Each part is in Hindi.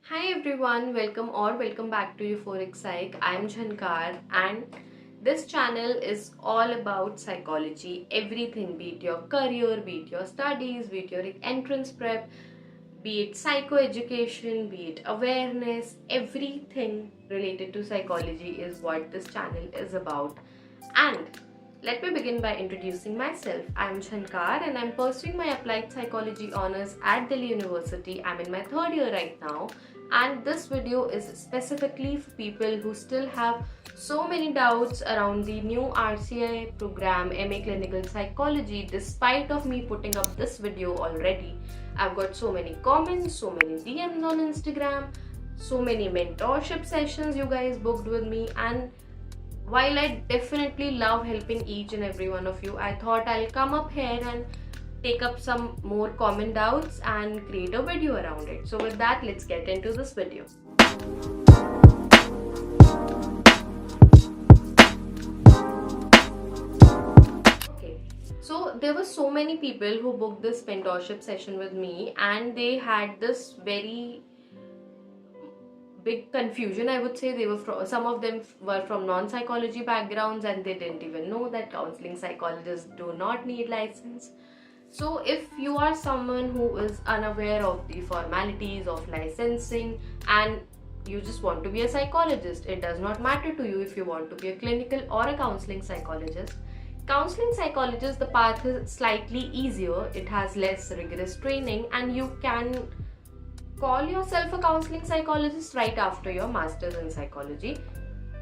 Hi everyone, welcome back to Euphoric Psych. I'm Jhankar and this channel is all about psychology. Everything, be it your career, be it your studies, be it your entrance prep, be it psychoeducation, be it awareness, everything related to psychology is what this channel is about. And let me begin by introducing myself. I'm Shankar and I'm pursuing my applied psychology honors at Delhi University. I'm in my third year right now, and this video is specifically for people who still have so many doubts around the new RCI program MA Clinical Psychology. Despite of me putting up this video already, I've got so many comments, so many DMs on Instagram, so many mentorship sessions you guys booked with me, and while I definitely love helping each and every one of you, I thought I'll come up here and take up some more common doubts and create a video around it. So with that, let's get into this video. Okay, so there were so many people who booked this mentorship session with me, and they had this very big confusion. I would say they were from, some of them were from non-psychology backgrounds and they didn't even know that counseling psychologists do not need license. So if you are someone who is unaware of the formalities of licensing and you just want to be a psychologist, it does not matter to you if you want to be a clinical or a counseling psychologist. Counseling psychologist, the path is slightly easier, it has less rigorous training, and you can call yourself a counseling psychologist right after your master's in psychology.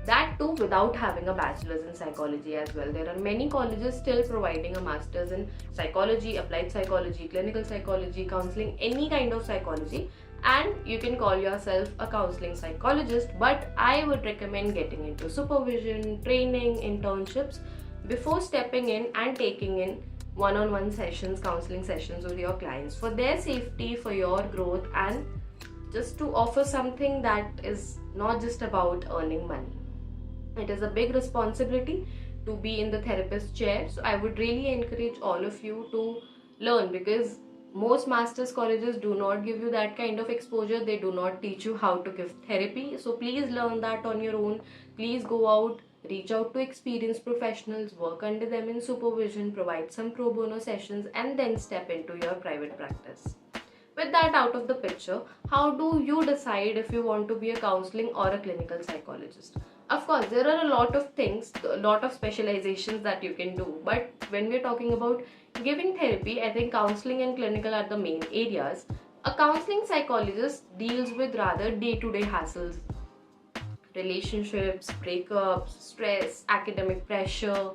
That too without having a bachelor's in psychology as well. There are many colleges still providing a master's in psychology, applied psychology, clinical psychology, counseling, any kind of psychology, and you can call yourself a counseling psychologist. But I would recommend getting into supervision, training, internships before stepping in and taking in one-on-one sessions, counseling sessions with your clients for their safety, for your growth, and just to offer something that is not just about earning money. It is a big responsibility to be in the therapist chair. So I would really encourage all of you to learn, because most master's colleges do not give you that kind of exposure. They do not teach you how to give therapy. So please learn that on your own. Please go out, reach out to experienced professionals, work under them in supervision, provide some pro bono sessions, and then step into your private practice. With that out of the picture, how do you decide if you want to be a counseling or a clinical psychologist? Of course, there are a lot of things, a lot of specializations that you can do, but when we're talking about giving therapy, I think counseling and clinical are the main areas. A counseling psychologist deals with rather day-to-day hassles, relationships, breakups, stress, academic pressure,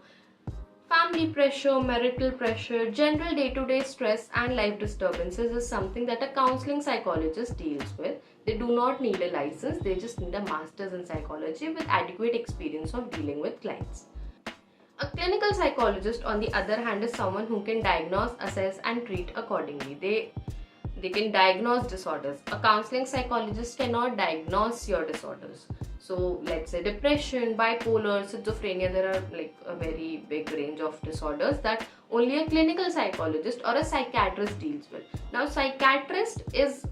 family pressure, marital pressure, general day-to-day stress and life disturbances is something that a counseling psychologist deals with. They do not need a license, they just need a master's in psychology with adequate experience of dealing with clients. A clinical psychologist, on the other hand, is someone who can diagnose, assess, and treat accordingly. They can diagnose disorders. A counseling psychologist cannot diagnose your disorders. So let's say depression, bipolar, schizophrenia, there are like a very big range of disorders that only a clinical psychologist or a psychiatrist deals with. Now psychiatrist is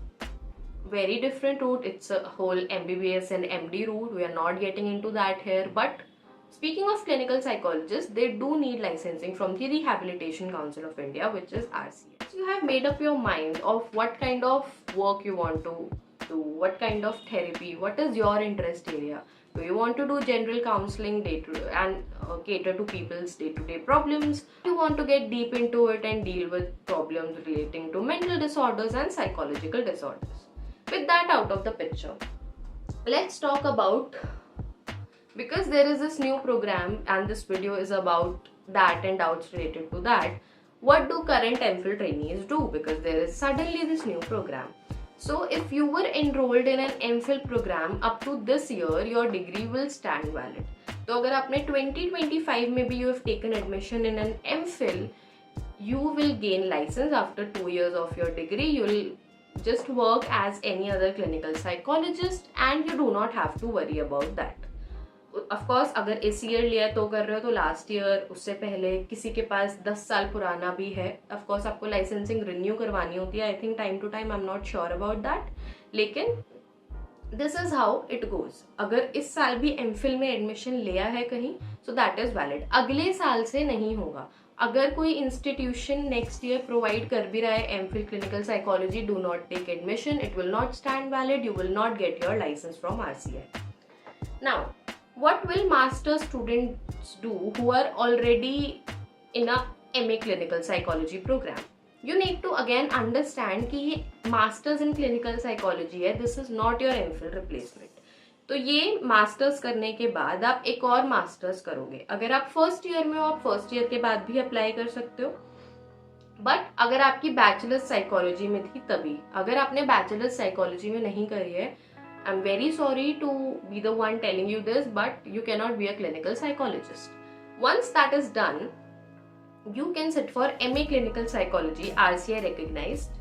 very different route. It's a whole MBBS and MD route. We are not getting into that here. But speaking of clinical psychologists, they do need licensing from the Rehabilitation Council of India, which is RCA. So you have made up your mind of what kind of work you want to do, what kind of therapy, what is your interest area. Do you want to do general counseling and cater to people's day-to-day problems? Do you want to get deep into it and deal with problems relating to mental disorders and psychological disorders? With that out of the picture, let's talk about, because there is this new program and this video is about that and doubts related to that, what do current MPhil trainees do, because there is suddenly this new program. So if you were enrolled in an MPhil program up to this year, your degree will stand valid. So अगर आपने 2025 में भी you have taken admission in an MPhil, you will gain license after 2 years of your degree. You will just work as any other clinical psychologist and you do not have to worry about that. Of course अगर इस ईयर लिया तो कर रहे हो तो लास्ट ईयर, उससे पहले किसी के पास 10 साल पुराना भी है, ऑफकोर्स आपको लाइसेंसिंग रिन्यू करवानी होती है. I think time to time, I am not sure about that. लेकिन this is how it goes. अगर इस साल भी एमफिल में एडमिशन लिया है कहीं, सो दैट इज वैलिड. अगले साल से नहीं होगा. अगर कोई इंस्टीट्यूशन नेक्स्ट ईयर प्रोवाइड कर भी रहा है MPhil clinical psychology, do not take admission. It will not stand valid. You will not get your licence from RCI. Now what will master students do who are already in a MA clinical psychology program? You need to again understand कि ये masters in clinical psychology है. This is not your MPhil replacement. तो ये मास्टर्स करने के बाद आप एक और मास्टर्स करोगे. अगर आप फर्स्ट ईयर में हो, आप फर्स्ट ईयर के बाद भी अप्लाई कर सकते हो. बट अगर आपकी बैचलर्स साइकोलॉजी में थी तभी. अगर आपने बैचलर्स साइकोलॉजी में नहीं करी है, I'm very sorry to be the one telling you this, but you cannot be a clinical psychologist. Once that is done, you can sit for MA Clinical Psychology, RCI recognized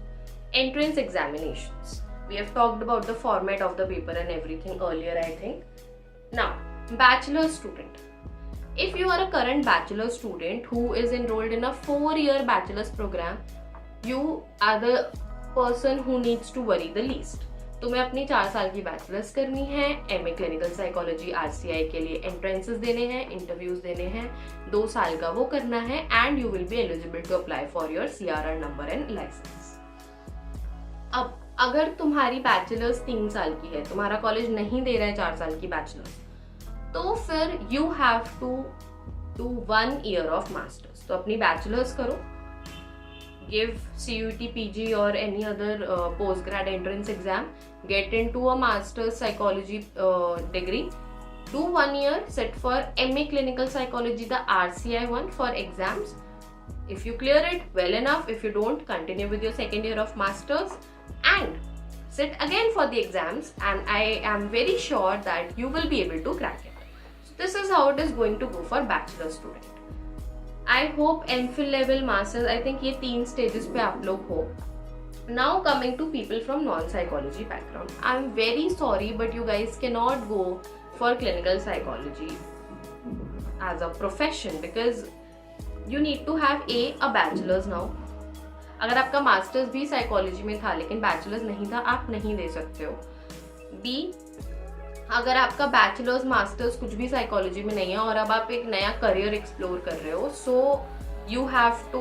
entrance examinations. We have talked about the format of the paper and everything earlier, I think. Now, bachelor student. If you are a current bachelor student who is enrolled in a 4-year bachelor's program, you are the person who needs to worry the least. तुम्हें अपनी 4 साल की बैचलर्स करनी है. MA क्लिनिकल साइकोलॉजी RCI के लिए एंट्रेंसेस देने हैं, इंटरव्यूज देने हैं, 2 साल का वो करना है, and you will be eligible to apply for your CRR number and licence. अब अगर तुम्हारी बैचलर्स 3 साल की है, तुम्हारा कॉलेज नहीं दे रहा है 4 साल की बैचलर्स, तो फिर you have to do 1 year of master's. तो अपनी बैचलर्स करो, give CUET, PG or any other postgrad entrance exam, get into a master's psychology degree, do 1 year, sit for MA clinical psychology, the RCI one, for exams. If you clear it, well enough. If you don't, continue with your second year of masters and sit again for the exams, and I am very sure that you will be able to crack it. So this is how it is going to go for bachelor student. I hope MPhil level masters, I think ये 3 stages पे आप लोग हो. Now coming to people from non-psychology background, I'm very sorry but you guys cannot go for clinical psychology as a profession because you need to have a bachelor's now. अगर आपका मास्टर्स भी साइकोलॉजी में था लेकिन बैचलर्स नहीं था, आप नहीं दे सकते हो. B, अगर आपका बैचलर्स मास्टर्स कुछ भी साइकोलॉजी में नहीं है और अब आप एक नया करियर एक्सप्लोर कर रहे हो, सो you have to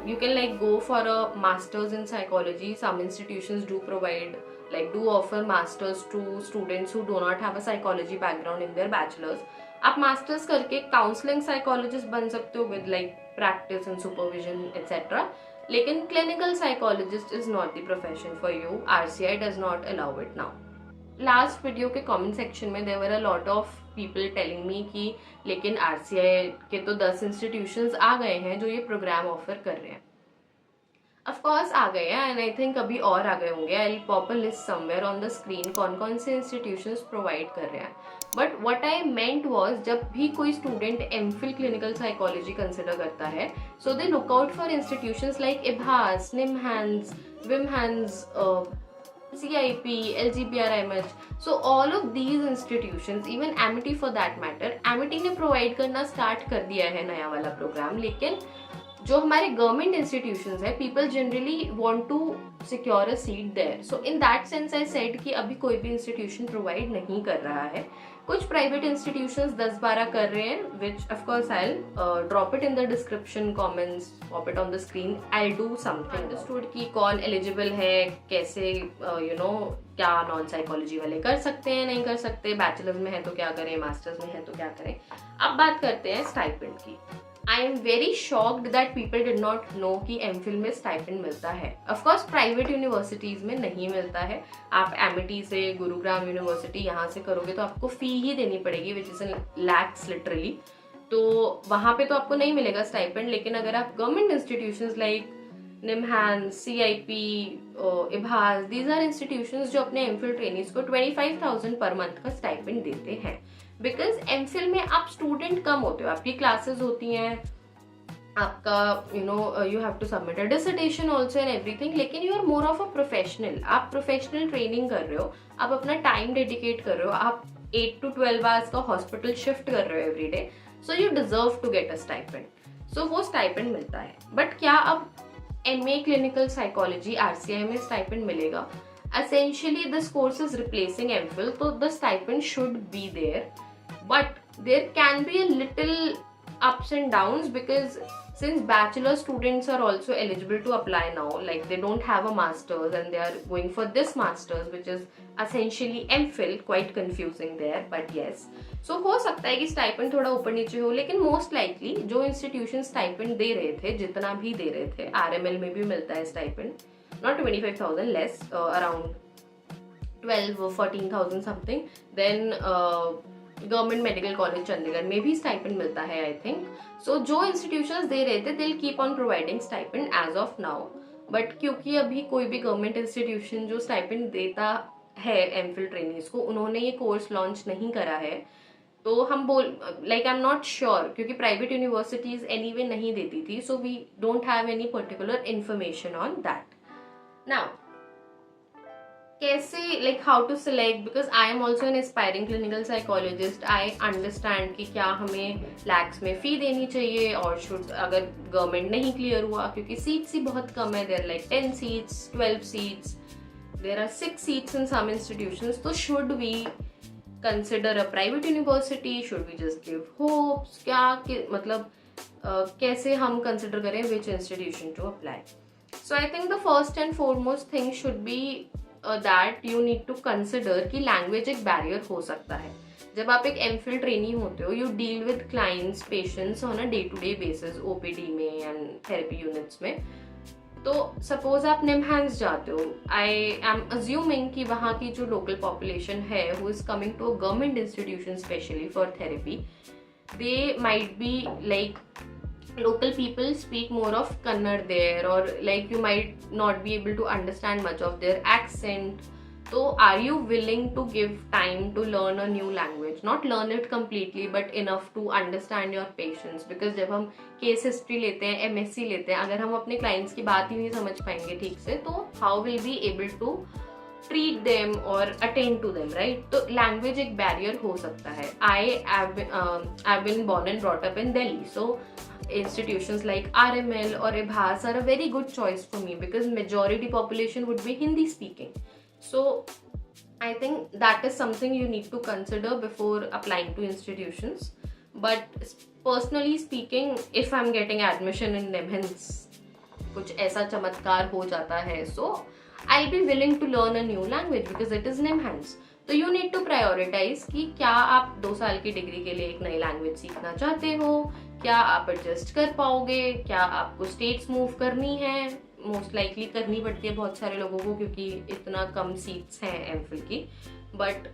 you can like go for a masters in psychology. Some institutions do provide, like do offer masters to students who do not have a psychology background in their bachelors. आप मास्टर्स करके काउंसलिंग साइकोलॉजिस्ट बन सकते हो with like practice and supervision etc. लेकिन clinical psychologist is not the profession for you. RCI does not allow it now. Last video के कमेंट सेक्शन में there were a lot of people telling me कि लेकिन RCI के तो 10 इंस्टीट्यूशंस आ गए हैं जो ये प्रोग्राम ऑफर कर रहे हैं. ऑफ कोर्स आ गए हैं, एंड आई थिंक अभी और आ गए होंगे. I will pop a list somewhere on the screen कौन कौन से इंस्टीट्यूशंस प्रोवाइड कर रहे हैं. But what I meant was, जब भी कोई student MPhil clinical psychology consider करता है, so they look out for institutions like इभास, NIMHANS, VIMHANS, CIP, LGPRMH. So all of these institutions, even Amity for that matter, Amity ने प्रोवाइड करना स्टार्ट कर दिया है नया वाला प्रोग्राम. लेकिन जो हमारे गवर्नमेंट इंस्टीट्यूशंस है, people generally want to secure a seat there. So in that sense I said कि अभी कोई भी इंस्टीट्यूशन प्रोवाइड नहीं कर रहा है. कुछ प्राइवेट इंस्टीट्यूशंस 10-12 कर रहे हैं, which of course I will drop it in the description comments, pop it on the screen. I do something. Understood कि कौन एलिजिबल है, कैसे क्या नॉन साइकोलॉजी वाले कर सकते हैं, नहीं कर सकते, बैचलर्स में है तो क्या करें, मास्टर्स में है तो क्या करें. अब बात करते हैं स्टाइपेंड की. I am very shocked that people did not know कि MPhil में स्टाइपेंड मिलता है. ऑफकोर्स प्राइवेट यूनिवर्सिटीज में नहीं मिलता है. आप एमिटी से, गुरुग्राम यूनिवर्सिटी यहाँ से करोगे तो आपको फी ही देनी पड़ेगी, which is in lakhs literally. तो वहाँ पे तो आपको नहीं मिलेगा स्टाइपेंड. लेकिन अगर आप government institutions like NIMHANS, CIP, इभास, दीज आर इंस्टीट्यूशंस जो अपने MPhil ट्रेनिंग्स को 25,000 पर मंथ का स्टाइपेंड देते हैं. बिकॉज MPhil में आप स्टूडेंट कम होते हो, आपकी क्लासेस होती हैं, आपका you have to submit a dissertation also and everything. लेकिन you are more of a professional. आप प्रोफेशनल ट्रेनिंग कर रहे हो, आप अपना टाइम डेडिकेट कर रहे हो, आप 8 to 12 आवर्स का हॉस्पिटल शिफ्ट कर रहे हो every day. So you deserve to get a stipend. So वो स्टाइपेंड मिलता है. बट क्या अब MA क्लिनिकल साइकोलॉजी RCI में स्टाइपेंड मिलेगा? essentially this course is replacing MPhil, so the stipend should be there, but there can be a little ups and downs, because since bachelor students are also eligible to apply now, like they don't have a master's and they are going for this master's which is essentially MPhil, quite confusing there, but yes. So हो सकता है कि स्टाइपेंड थोड़ा ऊपर नीचे हो, लेकिन मोस्ट लाइकली जो इंस्टीट्यूशन स्टाइपेंड दे रहे थे, जितना भी दे रहे थे, RML में भी मिलता है stipend, not 25,000, less, around 12 or 14,000 something. Then government medical college Chandigarh में भी स्टाइपेंड मिलता है आई थिंक. सो जो इंस्टीट्यूशंस दे रहे थे they will keep on providing stipend as of now, but क्योंकि अभी कोई भी गवर्नमेंट इंस्टीट्यूशन जो स्टाइपेंड देता है एमफिल ट्रेनीज को, उन्होंने ये कोर्स लॉन्च नहीं करा है, तो हम बोल like I am not sure, क्योंकि प्राइवेट यूनिवर्सिटीज एनीवे नहीं देती थी, so we don't have any particular information on that. Now कैसे, like how to select, because I am also an aspiring clinical psychologist, I understand कि क्या हमें लैक्स में फी देनी चाहिए, और शुड अगर गवर्नमेंट नहीं क्लियर हुआ, क्योंकि सीट्स ही बहुत कम है, there like 10 seats, 12 seats, there are 6 seats in some institutions, तो should we consider a private university, should we just give hopes, क्या मतलब कैसे हम कंसिडर करें which institution to apply. So I think the first and foremost thing should be that you need to consider कि लैंग्वेज एक बैरियर हो सकता है. जब आप एक एमफिल ट्रेनी होते हो, you deal with clients, patients on a day to day basis, OPD में एंड थेरेपी यूनिट्स में. तो सपोज आप निमहांस जाते हो, आई एम अज्यूमिंग कि वहाँ की जो लोकल पॉपुलेशन है who is coming to a government institution specially for therapy, they might be like local people speak more of Kannada there, or like you might not be able to understand much of their accent. So are you willing to give time to learn a new language, not learn it completely but enough to understand your patients? Because जब हम केस हिस्ट्री लेते हैं, MSc लेते हैं, अगर हम अपने क्लाइंट्स की बात ही नहीं समझ पाएंगे ठीक से, तो how will we able to treat them or attend to them, right? तो language एक barrier हो सकता है. I've been born and brought up in Delhi, so institutions like RML or IBHAS are a very good choice for me, because majority population would be Hindi speaking. So I think that is something you need to consider before applying to institutions. But personally speaking, if I'm getting admission in NIMHANS, कुछ ऐसा चमत्कार हो जाता है, so I'll be willing to learn a new language because it is NIMHANS. तो यू नीड टू प्रायोरिटाइज कि क्या आप 2 साल की डिग्री के लिए एक नई लैंग्वेज सीखना चाहते हो, क्या आप एडजस्ट कर पाओगे, क्या आपको स्टेट्स मूव करनी है. मोस्ट लाइकली करनी पड़ती है बहुत सारे लोगों को, क्योंकि इतना कम सीट्स हैं एमफिल की. बट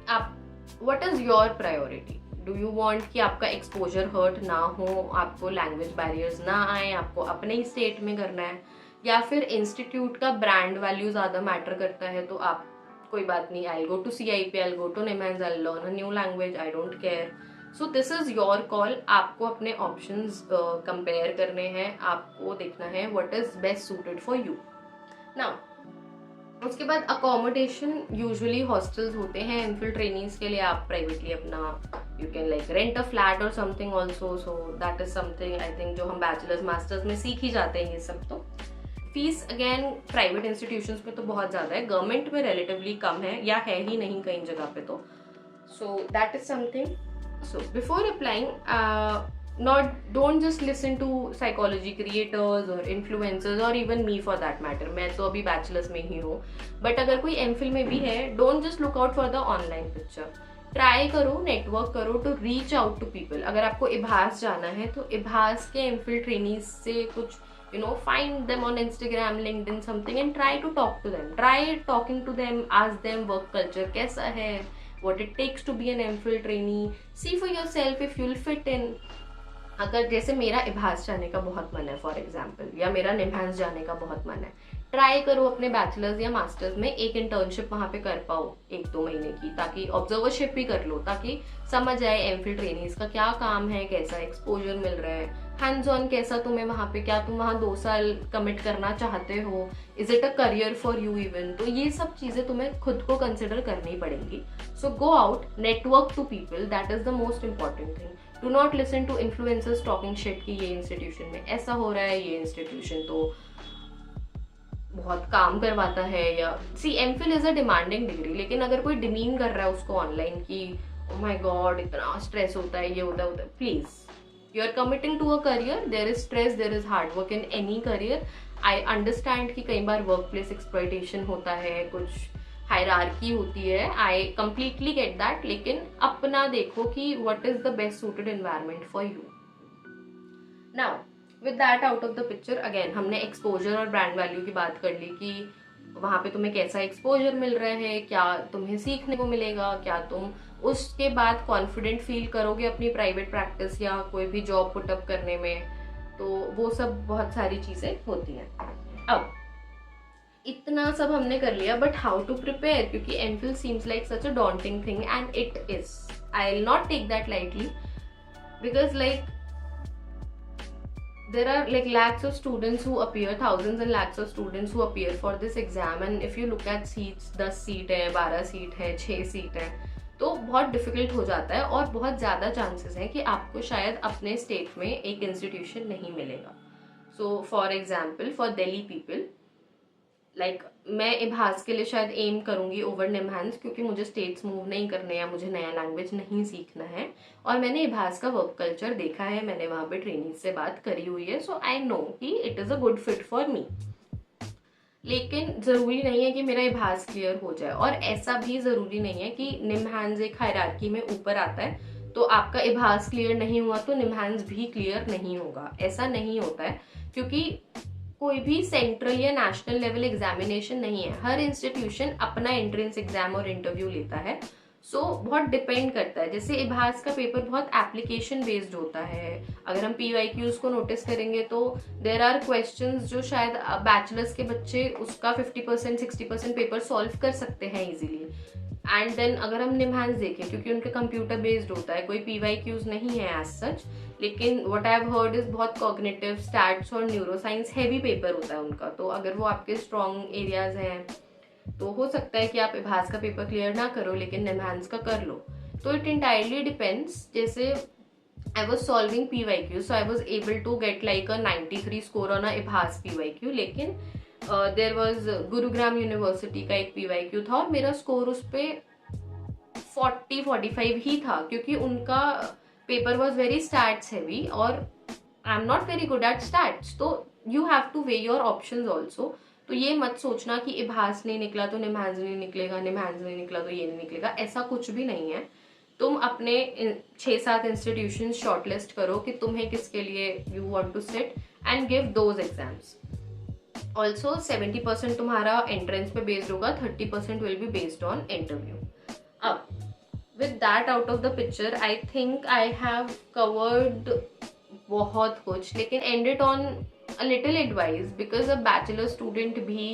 आप, what is your priority? Do you want कि आपका एक्सपोजर हर्ट ना हो, आपको लैंग्वेज बैरियर्स ना आए, आपको अपने ही स्टेट में करना है, या फिर इंस्टीट्यूट का ब्रांड वैल्यू ज़्यादा मैटर करता है, तो आप कोई बात नहीं, I go to CIP, I go to NIMHANS, I learn a new language, I don't care. So this is your call. आपको अपने ऑप्शंस कंपेयर करने हैं, आपको देखना है what is best suited for you. Now उसके बाद अकोमोडेशन, यूजुअली हॉस्टल्स होते हैं एमफिल ट्रेनीज के लिए. आप प्राइवेटली अपना you can like rent a flat और something also, so that is something I think जो हम बैचलर्स मास्टर्स में सीख ही जाते हैं ये सब. तो फीस अगेन प्राइवेट इंस्टीट्यूशंस में तो बहुत ज़्यादा है, गवर्नमेंट में रिलेटिवली कम है, या है ही नहीं कई जगह पे. तो सो that is something. So before applying, don't just listen to psychology creators or influencers or even me for that matter. मैं तो अभी बैचलर्स में ही हूँ, बट अगर कोई एमफिल में भी है, don't just look out for the online picture. Try करो, नेटवर्क करो to reach out to people. अगर आपको IBHAS जाना है तो IBHAS के एमफिल ट्रेनीज से कुछ find them on Instagram, LinkedIn, something, and try to talk to them. Try talking to them, ask them work culture कैसा है, what it takes to be an MPhil trainee. See for yourself if you'll fit in. अगर जैसे मेरा IBHAS जाने का बहुत मन है फॉर एग्जाम्पल, या मेरा निमहांस जाने का बहुत मन है, ट्राई करो अपने बैचलर्स या मास्टर्स में एक इंटर्नशिप वहाँ पे कर पाओ 1-2 महीने की, ताकि ऑब्जर्वरशिप भी कर लो, ताकि समझ आए एमफिल ट्रेनीज का क्या काम है, कैसा एक्सपोजर मिल रहा है, हैंड्स ऑन कैसा तुम्हें वहाँ पे, क्या तुम वहाँ 2 साल कमिट करना चाहते हो, is it a career for you even. तो ये सब चीज़ें तुम्हें खुद को कंसिडर करनी पड़ेंगी. So go out, network to people, that is the most important thing. Do not listen to influencers talking shit कि ये इंस्टीट्यूशन में ऐसा हो रहा है, ये इंस्टीट्यूशन तो बहुत काम करवाता है, या see MPhil is a demanding degree, लेकिन अगर कोई डिमीन कर रहा है उसको ऑनलाइन कि ओ माय गॉड इतना स्ट्रेस होता है, ये होता है, please you are committing to a career, there is stress, there is hard work in any career. I understand कि कई बार वर्क प्लेस एक्सप्लॉयटेशन होता है, कुछ हायरार्की होती है, आई कंप्लीटली गेट दैट, लेकिन अपना देखो कि what is the best suited environment for you. Now with that out of the picture, again हमने एक्सपोजर और ब्रांड वैल्यू की बात कर ली कि वहाँ पे तुम्हें कैसा एक्सपोजर मिल रहा है, क्या तुम्हें सीखने को मिलेगा, क्या तुम उसके बाद कॉन्फिडेंट फील करोगे अपनी प्राइवेट प्रैक्टिस या कोई भी जॉब पुटअप करने में. तो वो सब बहुत सारी चीज़ें होती हैं. अब इतना सब हमने कर लिया, बट हाउ टू प्रिपेयर, क्योंकि MPhil seems like such a daunting thing and it is. I will not take that lightly because like there are like lakhs of students who appear, thousands and lakhs of students who appear for this exam, and if you look at seats, 10 seat है, 12 सीट है, 6 सीट है, तो बहुत डिफिकल्ट हो जाता है और बहुत ज़्यादा चांसेस हैं कि आपको शायद अपने स्टेट में एक इंस्टीट्यूशन नहीं मिलेगा. So for example for Delhi people, like मैं इभास के लिए शायद एम करूंगी ओवर निमहांस, क्योंकि मुझे स्टेट्स मूव नहीं करने या मुझे नया लैंग्वेज नहीं सीखना है, और मैंने इभास का वर्क कल्चर देखा है, मैंने वहाँ पे ट्रेनिंग से बात करी हुई है, सो आई नो कि it is a good fit for me. लेकिन ज़रूरी नहीं है कि मेरा इभास क्लियर हो जाए, और ऐसा भी ज़रूरी नहीं है कि निमहांस एक हायरार्की में ऊपर आता है तो आपका इभास क्लियर नहीं हुआ तो निमहांस भी क्लियर नहीं होगा. ऐसा नहीं होता है, क्योंकि कोई भी सेंट्रल या नेशनल लेवल एग्जामिनेशन नहीं है. हर इंस्टीट्यूशन अपना एंट्रेंस एग्जाम और इंटरव्यू लेता है. सो बहुत डिपेंड करता है. जैसे इभास का पेपर बहुत एप्लीकेशन बेस्ड होता है. अगर हम PYQs को नोटिस करेंगे तो देर आर क्वेश्चंस जो शायद बैचलर्स के बच्चे उसका 50% 60% पेपर सॉल्व कर सकते हैं इजीली. एंड देन अगर हम निमहांस देखें, क्योंकि उनके कंप्यूटर बेस्ड होता है, कोई PYQs नहीं है एज सच, लेकिन what I have heard is बहुत कॉग्निटिव, स्टैट्स और न्यूरोसाइंस हैवी पेपर होता है उनका. तो अगर वो आपके स्ट्रॉन्ग एरियाज हैं तो हो सकता है कि आप इभास का पेपर क्लियर ना करो लेकिन निमहांस का कर लो. तो इट इंटायरली डिपेंड्स. जैसे I was solving PYQ, so I was able to get like a 93 score on a इभास PYQ, लेकिन देर वॉज गुरुग्राम यूनिवर्सिटी का एक PYQ था और मेरा स्कोर उस पर 40-45 ही था, क्योंकि उनका paper was very stats heavy और I am not very good at stats. तो you have to weigh your options also. तो ये मत सोचना कि इभास नहीं निकला तो निमहांस नहीं निकलेगा, निमहांस नहीं निकला तो ये नहीं निकलेगा, ऐसा कुछ भी नहीं है. तुम अपने 6-7 इंस्टीट्यूशन शॉर्टलिस्ट करो कि तुम्हें किसके लिए you want to sit and give those exams. Also 70% तुम्हारा एंट्रेंस पे बेस्ड होगा, 30% will be based on interview. अब with that out of the picture, I think I have covered बहुत कुछ, लेकिन ended on a little advice because a bachelor student भी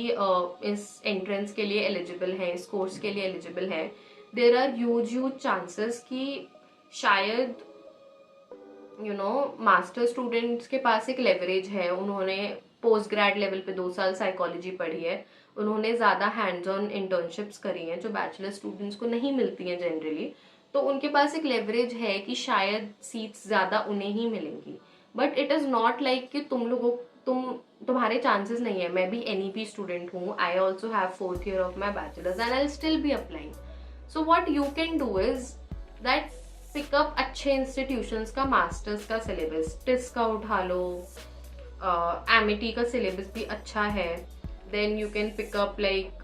इस entrance के लिए eligible है, इस course के लिए eligible है. There are huge chances कि शायद मास्टर स्टूडेंट्स के पास एक लेवरेज है, उन्होंने पोस्ट ग्रेड लेवल पे 2 साल साइकोलॉजी पढ़ी है, उन्होंने ज़्यादा हैंड्स ऑन इंटर्नशिप्स करी हैं जो बैचलर स्टूडेंट्स को नहीं मिलती हैं जनरली. तो उनके पास एक लेवरेज है कि शायद सीट्स ज़्यादा उन्हें ही मिलेंगी. But it is not like कि तुम्हारे चांसेस नहीं है. मैं भी NEP स्टूडेंट हूँ. I also have 4th year of my bachelor's and I will still be applying. So what you can do is that pick up अच्छे इंस्टीट्यूशंस का मास्टर्स का सिलेबस, टिस का उठा लो, एमिटी का सिलेबस भी अच्छा है. Then you can pick up like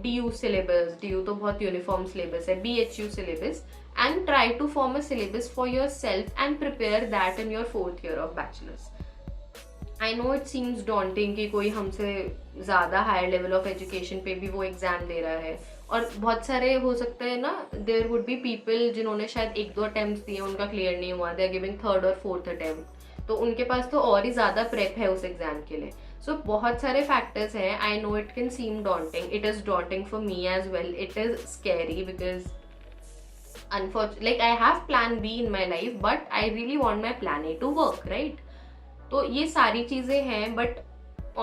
DU syllabus, DU तो बहुत यूनिफॉर्म सिलेबस है, BHU syllabus, and try to form a syllabus for your self and prepare that in your 4th year of bachelors. I know it seems daunting कि कोई हमसे ज़्यादा हायर लेवल ऑफ एजुकेशन पे भी वो एग्जाम दे रहा है, और बहुत सारे हो सकते हैं ना, देयर वुड बी पीपल जिन्होंने शायद 1-2 अटेम्प्ट्स दिए, उनका क्लियर नहीं हुआ, दे आर गिविंग 3rd और 4th अटेम्प्ट, तो उनके पास तो और ही ज़्यादा प्रेप है उस एग्जाम के लिए. सो बहुत सारे फैक्टर्स हैं. I know it can seem daunting, it is daunting for me as well, it is scary because unfortunately like I have plan B in my life but I really want my plan A to work, right? तो ये सारी चीज़ें हैं, but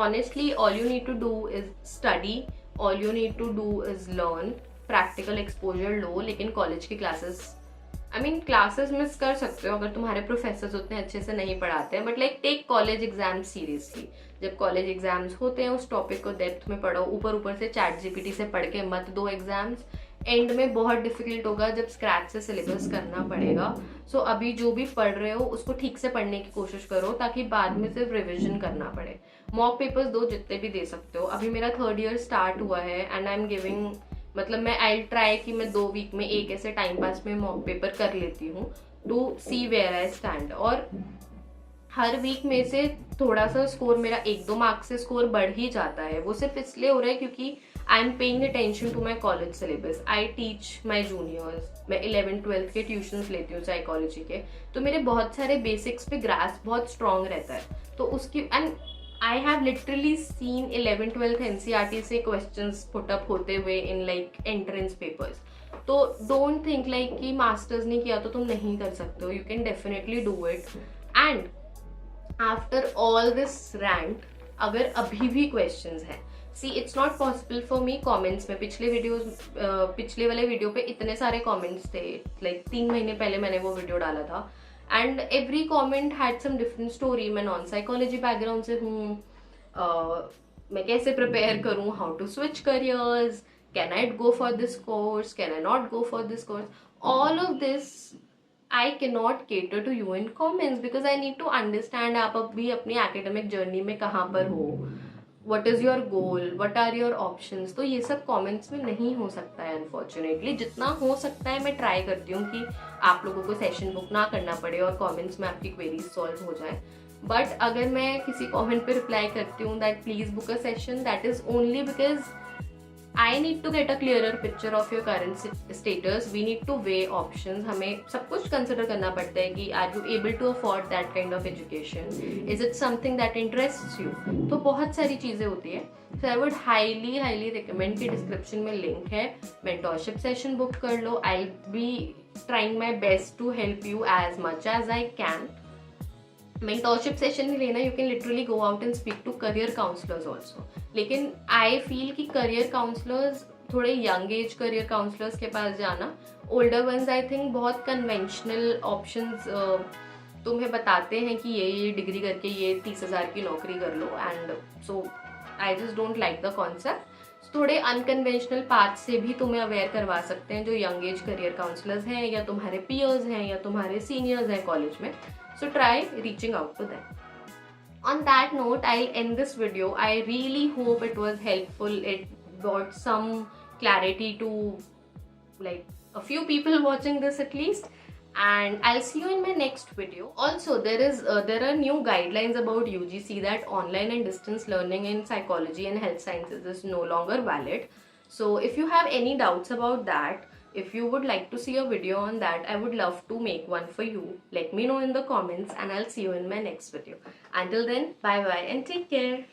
honestly all you need to do is study, all you need to do is learn, practical exposure लो, लेकिन कॉलेज की classes I mean classes miss कर सकते हो अगर तुम्हारे प्रोफेसर्स उतने अच्छे से नहीं पढ़ाते हैं, but like take college exam seriously. जब कॉलेज एग्जाम्स होते हैं उस टॉपिक को डेप्थ में पढ़ो, ऊपर ऊपर से चैट जीपीटी से पढ़ के मत दो एग्जाम्स। एंड में बहुत डिफिकल्ट होगा जब स्क्रैच से सिलेबस करना पड़ेगा। सो अभी जो भी पढ़ रहे हो उसको ठीक से पढ़ने की कोशिश करो ताकि बाद में सिर्फ रिविजन करना पड़े। मॉक पेपर्स दो जितने भी दे सकते हो। अभी मेरा 3rd ईयर स्टार्ट हुआ है एंड आई एम गिविंग, मतलब मैं आई ट्राई कि मैं 2 वीक में एक ऐसे टाइम पास में मॉक पेपर कर लेती हूँ to see where I stand. और हर वीक में से थोड़ा सा स्कोर मेरा 1-2 मार्क्स से स्कोर बढ़ ही जाता है। वो सिर्फ इसलिए हो रहा है क्योंकि I am paying attention to my college syllabus. I teach my juniors, मैं 11th-12th के ट्यूशंस लेती हूँ साइकोलॉजी के, तो मेरे बहुत सारे बेसिक्स पे ग्रास्प बहुत स्ट्रॉन्ग रहता है। तो उसकी and I have literally seen 11th-12th NCERT से क्वेश्चंस पुट अप होते हुए इन लाइक एंट्रेंस पेपर्स। तो डोंट थिंक लाइक कि मास्टर्स नहीं किया तो तुम नहीं कर सकते हो, you can definitely do it. And after all this rant, अगर अभी भी क्वेश्चंस हैं, see it's not possible for me comments में, पिछले वाले वीडियो पे इतने सारे कमेंट्स थे, लाइक 3 महीने पहले मैंने वो वीडियो डाला था and every comment had some different story. मैं नॉन साइकोलॉजी बैकग्राउंड से हूँ, मैं कैसे प्रिपेयर करूँ, how to switch careers, can I go for this course, can I not go for this course, all of this I cannot cater to you in comments because I need to understand आप अभी अपनी academic journey में कहाँ पर हो, what is your goal, what are your options। तो ये सब comments में नहीं हो सकता है unfortunately। जितना हो सकता है मैं try करती हूँ कि आप लोगों को session book ना करना पड़े और comments में आपकी queries solve हो जाए। But अगर मैं किसी comment पे reply करती हूँ that please book a session, that is only because I need to get a clearer picture of your current status. We need to weigh options. हमें सब कुछ consider करना पड़ता है कि are you able to afford that kind of education? Is it something that interests you? तो बहुत सारी चीज़ें होती है। So I would highly recommend कि description में link है, mentorship session book कर लो। I'll be trying my best to help you as much as I can. Mentorship session भी लेना, you can literally go out and speak to career counsellors also. लेकिन आई फील कि करियर काउंसलर्स, थोड़े यंग एज करियर काउंसलर्स के पास जाना, ओल्डर वंस आई थिंक बहुत कन्वेंशनल ऑप्शंस तुम्हें बताते हैं कि ये डिग्री करके ये 30,000 की नौकरी कर लो, and so I just don't like the concept. थोड़े अनकन्वेंशनल पाथ से भी तुम्हें अवेयर करवा सकते हैं जो यंग एज करियर काउंसलर्स हैं या तुम्हारे पीयर्स हैं या तुम्हारे सीनियर्स हैं कॉलेज में। So try reaching out to them. On that note, I'll end this video. I really hope it was helpful. It brought some clarity to like a few people watching this at least. And I'll see you in my next video. Also, there are new guidelines about UGC that online and distance learning in psychology and health sciences is no longer valid. So if you have any doubts about that, if you would like to see a video on that, I would love to make one for you. Let me know in the comments and I'll see you in my next video. Until then, bye bye and take care.